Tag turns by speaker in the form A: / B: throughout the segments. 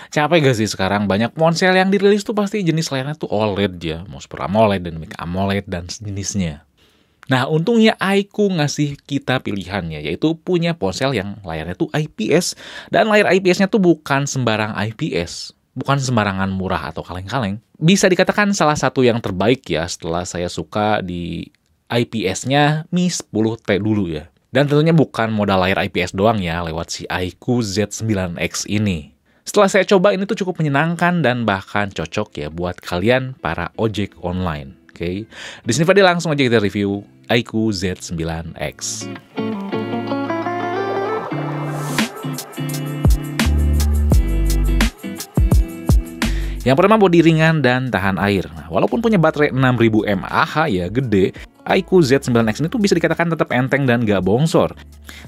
A: Capek gak sih sekarang banyak ponsel yang dirilis tuh pasti jenis layarnya tuh OLED ya, mau Super AMOLED, Dynamic AMOLED dan sejenisnya. Nah, untungnya iQOO ngasih kita pilihannya, yaitu punya ponsel yang layarnya tuh IPS, dan layar IPS-nya tuh bukan sembarang IPS, bukan sembarangan murah atau kaleng-kaleng. Bisa dikatakan salah satu yang terbaik ya setelah saya suka di IPS-nya Mi 10T dulu ya. Dan tentunya bukan modal layar IPS doang ya, lewat si iQOO Z9X ini. Setelah saya coba, ini tuh cukup menyenangkan dan bahkan cocok ya buat kalian para ojek online. Oke. Di sini Fadil langsung aja kita review iQOO Z9X. Yang pertama, bodi ringan dan tahan air. Nah, walaupun punya baterai 6000 mAh ya, gede, iQOO Z9X ini tuh bisa dikatakan tetap enteng dan gak bongsor.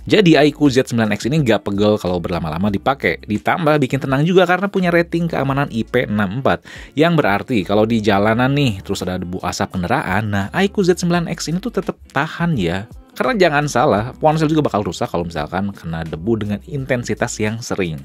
A: Jadi iQOO Z9X ini gak pegel kalau berlama-lama dipakai. Ditambah bikin tenang juga karena punya rating keamanan IP64. Yang berarti kalau di jalanan nih terus ada debu asap kendaraan, nah iQOO Z9X ini tuh tetap tahan ya. Karena jangan salah, ponsel juga bakal rusak kalau misalkan kena debu dengan intensitas yang sering.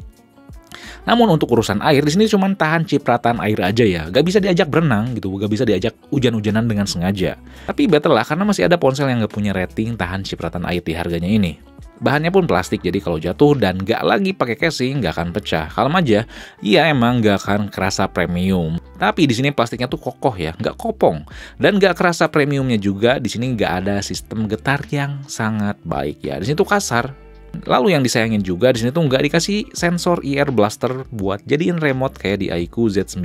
A: Namun untuk urusan air, di sini cuma tahan cipratan air aja ya. Gak bisa diajak berenang gitu, gak bisa diajak hujan-hujanan dengan sengaja. Tapi better lah, karena masih ada ponsel yang gak punya rating tahan cipratan air di harganya ini. Bahannya pun plastik, jadi kalau jatuh dan gak lagi pakai casing, gak akan pecah. Kalem aja, iya emang gak akan kerasa premium. Tapi di sini plastiknya tuh kokoh ya, gak kopong. Dan gak kerasa premiumnya juga, di sini gak ada sistem getar yang sangat baik ya. Di sini tuh kasar. Lalu yang disayangin juga di sini tuh nggak dikasih sensor IR blaster buat jadiin remote kayak di iQOO Z9.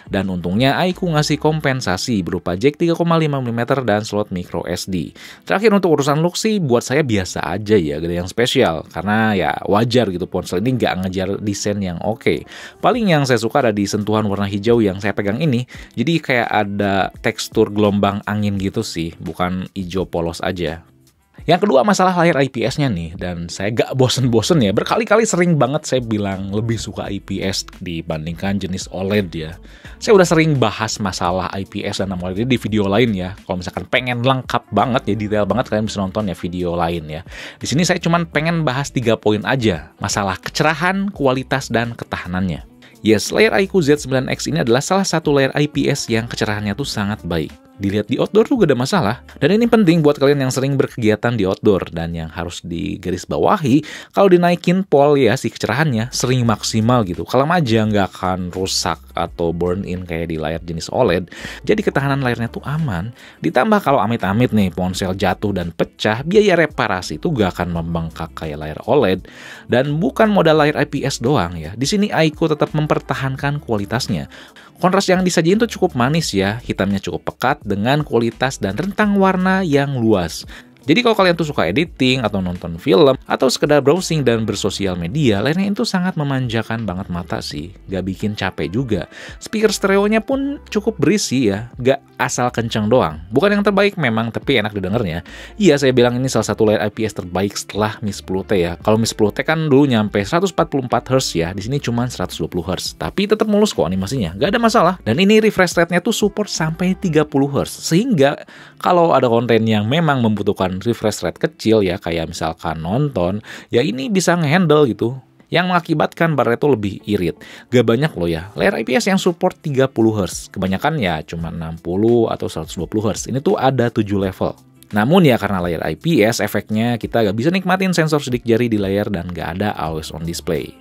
A: Dan untungnya iQOO ngasih kompensasi berupa jack 3,5 mm dan slot micro SD. Terakhir untuk urusan look sih buat saya biasa aja ya, gak ada yang spesial. Karena ya wajar gitu, ponsel ini nggak ngejar desain yang oke. Paling yang saya suka ada di sentuhan warna hijau yang saya pegang ini. Jadi kayak ada tekstur gelombang angin gitu sih, bukan hijau polos aja. Yang kedua, masalah layar IPS-nya nih, dan saya gak bosen-bosen ya, berkali-kali sering banget saya bilang lebih suka IPS dibandingkan jenis OLED ya. Saya udah sering bahas masalah IPS dan AMOLED di video lain ya. Kalau misalkan pengen lengkap banget ya, detail banget, kalian bisa nonton ya video lain ya. Di sini saya cuman pengen bahas 3 poin aja, masalah kecerahan, kualitas, dan ketahanannya. Yes, layar iQOO Z9X ini adalah salah satu layar IPS yang kecerahannya tuh sangat baik. Dilihat di outdoor tuh gak ada masalah. Dan ini penting buat kalian yang sering berkegiatan di outdoor. Dan yang harus digarisbawahi, kalau dinaikin pol ya si kecerahannya sering maksimal gitu. Kalau aja nggak akan rusak atau burn in kayak di layar jenis OLED. Jadi ketahanan layarnya tuh aman. Ditambah kalau amit-amit nih ponsel jatuh dan pecah, biaya reparasi tuh gak akan membengkak kayak layar OLED. Dan bukan modal layar IPS doang ya. Di sini iQOO tetap mempertahankan kualitasnya. Kontras yang disajiin tuh cukup manis ya, hitamnya cukup pekat dengan kualitas dan rentang warna yang luas. Jadi kalau kalian tuh suka editing atau nonton film atau sekedar browsing dan bersosial media, layarnya itu sangat memanjakan banget mata sih, gak bikin capek juga. Speaker stereonya pun cukup berisi ya, gak asal kenceng doang. Bukan yang terbaik memang, tapi enak didengarnya. Iya, saya bilang ini salah satu layar IPS terbaik setelah Mi 10T ya. Kalau Mi 10T kan dulu nyampe 144 Hz ya, di sini cuma 120 Hz. Tapi tetap mulus kok animasinya, gak ada masalah. Dan ini refresh rate-nya tuh support sampai 30 Hz. Sehingga kalau ada konten yang memang membutuhkan refresh rate kecil ya, kayak misalkan nonton, ya ini bisa ngehandle gitu. Yang mengakibatkan baterai itu lebih irit. Gak banyak loh ya, layar IPS yang support 30 Hz. Kebanyakan ya cuma 60 atau 120 Hz. Ini tuh ada 7 level. Namun ya karena layar IPS, efeknya kita gak bisa nikmatin sensor sidik jari di layar dan gak ada always on display.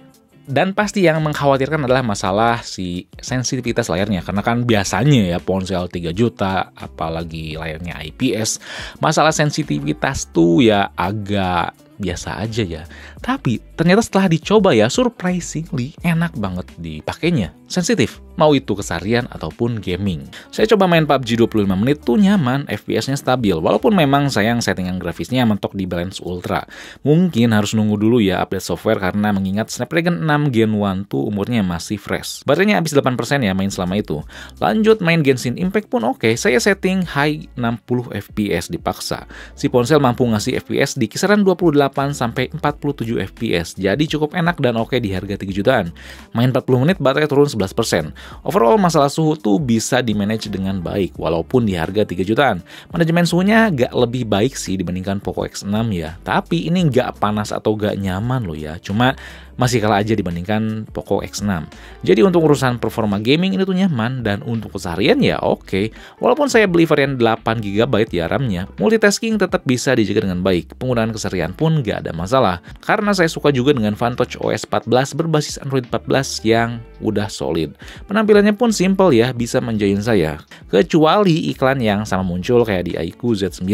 A: Dan pasti yang mengkhawatirkan adalah masalah si sensitivitas layarnya. Karena kan biasanya ya ponsel 3 juta, apalagi layarnya IPS, masalah sensitivitas tuh ya agak biasa aja ya. Tapi ternyata setelah dicoba ya, surprisingly enak banget dipakainya. Sensitif, mau itu keseharian ataupun gaming. Saya coba main PUBG 25 menit tuh nyaman, FPS-nya stabil. Walaupun memang sayang settingan grafisnya mentok di Balance Ultra. Mungkin harus nunggu dulu ya update software karena mengingat Snapdragon 6 Gen 1 tuh umurnya masih fresh. Baterainya habis 8% ya main selama itu. Lanjut main Genshin Impact pun oke. Saya setting high 60 FPS dipaksa. Si ponsel mampu ngasih FPS di kisaran 28 48-47 fps. Jadi cukup enak dan oke di harga 3 jutaan. Main 40 menit baterai turun 11%. Overall masalah suhu tuh bisa di-manage dengan baik walaupun di harga 3 jutaan. Manajemen suhunya gak lebih baik sih dibandingkan Poco X6 ya. Tapi ini gak panas atau gak nyaman loh ya. Cuma masih kalah aja dibandingkan Poco X6. Jadi untuk urusan performa gaming ini tuh nyaman, dan untuk keseharian ya oke. Walaupun saya beli varian 8GB ya RAM-nya, multitasking tetap bisa dijaga dengan baik. Penggunaan keseharian pun gak ada masalah. Karena saya suka juga dengan Vantage OS 14 berbasis Android 14 yang udah solid. Penampilannya pun simple ya, bisa manjain saya. Kecuali iklan yang sama muncul kayak di iQOO Z9.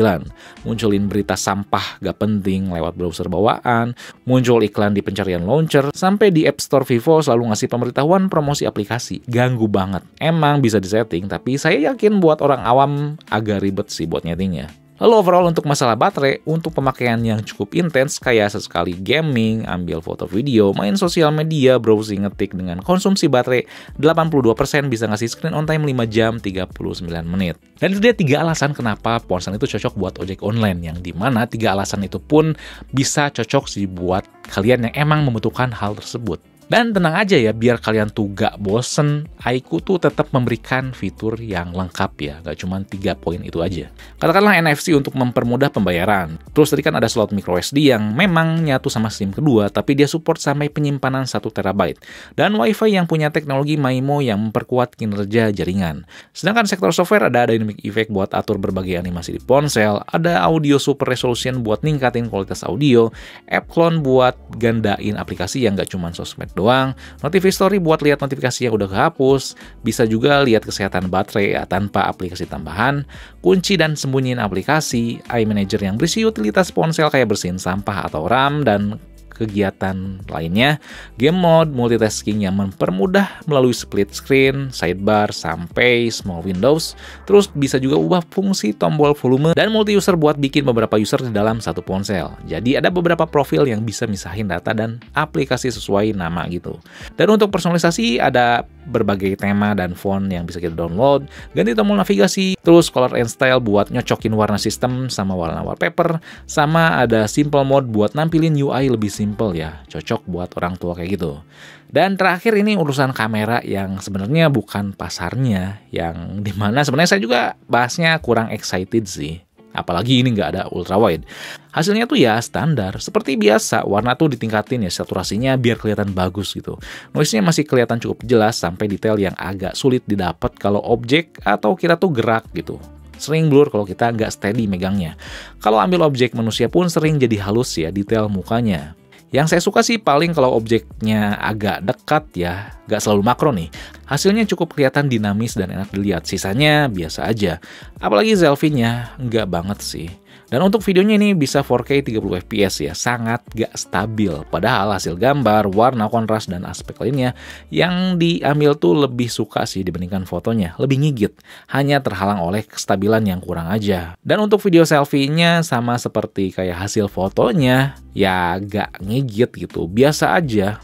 A: Munculin berita sampah gak penting lewat browser bawaan, muncul iklan di pencarian launcher, sampai di App Store Vivo selalu ngasih pemberitahuan promosi aplikasi. Ganggu banget. Emang bisa disetting, tapi saya yakin buat orang awam agak ribet sih buat nyetingnya. Lalu overall untuk masalah baterai, untuk pemakaian yang cukup intens kayak sesekali gaming, ambil foto video, main sosial media, browsing, ngetik dengan konsumsi baterai 82% bisa ngasih screen on time 5 jam 39 menit. Dan itu dia 3 alasan kenapa ponsel itu cocok buat ojek online, yang dimana 3 alasan itu pun bisa cocok sih buat kalian yang emang membutuhkan hal tersebut. Dan tenang aja ya, biar kalian tuh gak bosen, iQOO tuh tetap memberikan fitur yang lengkap ya, gak cuma 3 poin itu aja. Katakanlah NFC untuk mempermudah pembayaran. Terus tadi kan ada slot microSD yang memang nyatu sama SIM kedua, tapi dia support sampai penyimpanan 1 TB. Dan WiFi yang punya teknologi MIMO yang memperkuat kinerja jaringan. Sedangkan sektor software ada dynamic effect buat atur berbagai animasi di ponsel, ada audio super resolution buat ningkatin kualitas audio, app clone buat gandain aplikasi yang gak cuma sosmed doang, notif history buat lihat notifikasi yang udah kehapus, bisa juga lihat kesehatan baterai ya, tanpa aplikasi tambahan, kunci dan sembunyiin aplikasi, iManager yang berisi utilitas ponsel kayak bersihin sampah atau RAM, dan kegiatan lainnya, game mode, multitasking yang mempermudah melalui split screen, sidebar, sampai small windows, terus bisa juga ubah fungsi tombol volume, dan multi-user buat bikin beberapa user di dalam satu ponsel. Jadi ada beberapa profil yang bisa misahin data dan aplikasi sesuai nama gitu. Dan untuk personalisasi ada berbagai tema dan font yang bisa kita download, ganti tombol navigasi, terus color and style buat nyocokin warna sistem sama warna wallpaper, sama ada simple mode buat nampilin UI lebih simple ya, cocok buat orang tua kayak gitu. Dan terakhir ini urusan kamera yang sebenarnya bukan pasarnya, yang dimana sebenarnya saya juga bahasnya kurang excited sih. Apalagi ini nggak ada ultrawide. Hasilnya tuh ya standar, seperti biasa, warna tuh ditingkatin ya saturasinya biar kelihatan bagus gitu. Noise-nya masih kelihatan cukup jelas sampai detail yang agak sulit didapat kalau objek atau kita tuh gerak gitu. Sering blur kalau kita nggak steady megangnya. Kalau ambil objek manusia pun sering jadi halus ya detail mukanya. Yang saya suka sih paling kalau objeknya agak dekat ya, nggak selalu makro nih. Hasilnya cukup kelihatan dinamis dan enak dilihat, sisanya biasa aja. Apalagi selfie-nya, nggak banget sih. Dan untuk videonya ini bisa 4K 30 fps ya, sangat gak stabil. Padahal hasil gambar, warna, kontras, dan aspek lainnya yang diambil tuh lebih suka sih dibandingkan fotonya, lebih ngigit. Hanya terhalang oleh kestabilan yang kurang aja. Dan untuk video selfie-nya sama seperti kayak hasil fotonya, ya gak ngigit gitu, biasa aja.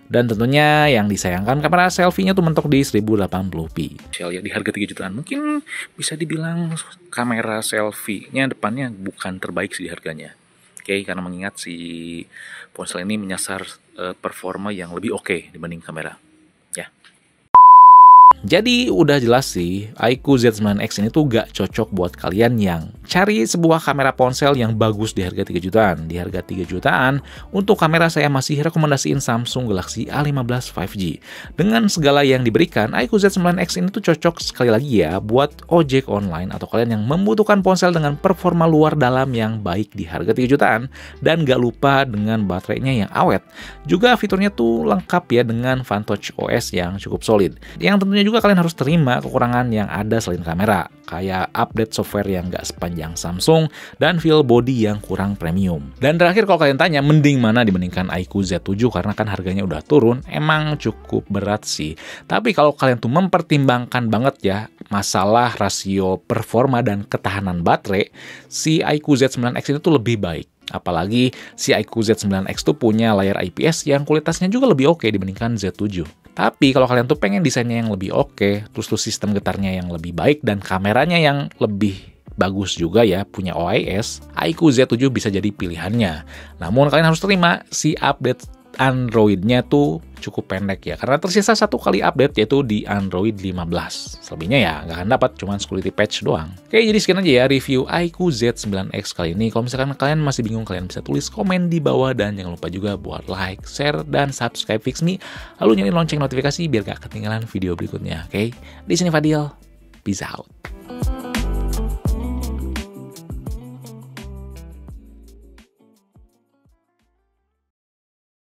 A: Dan tentunya yang disayangkan kamera selfie-nya tuh mentok di 1080p. Ya di harga 3 jutaan mungkin bisa dibilang kamera selfie-nya depannya bukan terbaik sih harganya. Oke, karena mengingat si ponsel ini menyasar performa yang lebih oke dibanding kamera. Ya. Jadi udah jelas sih, iQOO Z9X ini tuh gak cocok buat kalian yang cari sebuah kamera ponsel yang bagus di harga 3 jutaan. Di harga 3 jutaan, untuk kamera saya masih rekomendasiin Samsung Galaxy A15 5G. Dengan segala yang diberikan, iQOO Z9X ini tuh cocok sekali lagi ya buat ojek online atau kalian yang membutuhkan ponsel dengan performa luar dalam yang baik di harga 3 jutaan. Dan gak lupa dengan baterainya yang awet. Juga fiturnya tuh lengkap ya dengan Vantage OS yang cukup solid. Yang tentunya juga kalian harus terima kekurangan yang ada selain kamera, kayak update software yang gak sepanjang Samsung dan feel body yang kurang premium. Dan terakhir kalau kalian tanya mending mana dibandingkan iQOO Z7 karena kan harganya udah turun, emang cukup berat sih. Tapi kalau kalian tuh mempertimbangkan banget ya masalah rasio performa dan ketahanan baterai, si iQOO Z9X itu tuh lebih baik. Apalagi si iQOO Z9X tuh punya layar IPS yang kualitasnya juga lebih oke dibandingkan Z7. Tapi kalau kalian tuh pengen desainnya yang lebih oke, terus tuh sistem getarnya yang lebih baik dan kameranya yang lebih bagus juga ya punya OIS, iQOO Z7 bisa jadi pilihannya. Namun kalian harus terima si update Android-nya tuh cukup pendek ya, karena tersisa 1 kali update yaitu di Android 15. Selebihnya ya nggak akan dapat, cuman security patch doang. Oke, jadi sekian aja ya review iQOO Z9X kali ini. Kalau misalkan kalian masih bingung, kalian bisa tulis komen di bawah, dan jangan lupa juga buat like, share, dan subscribe Fixme. Lalu nyalain lonceng notifikasi biar gak ketinggalan video berikutnya. Oke, di sini Fadil, peace out.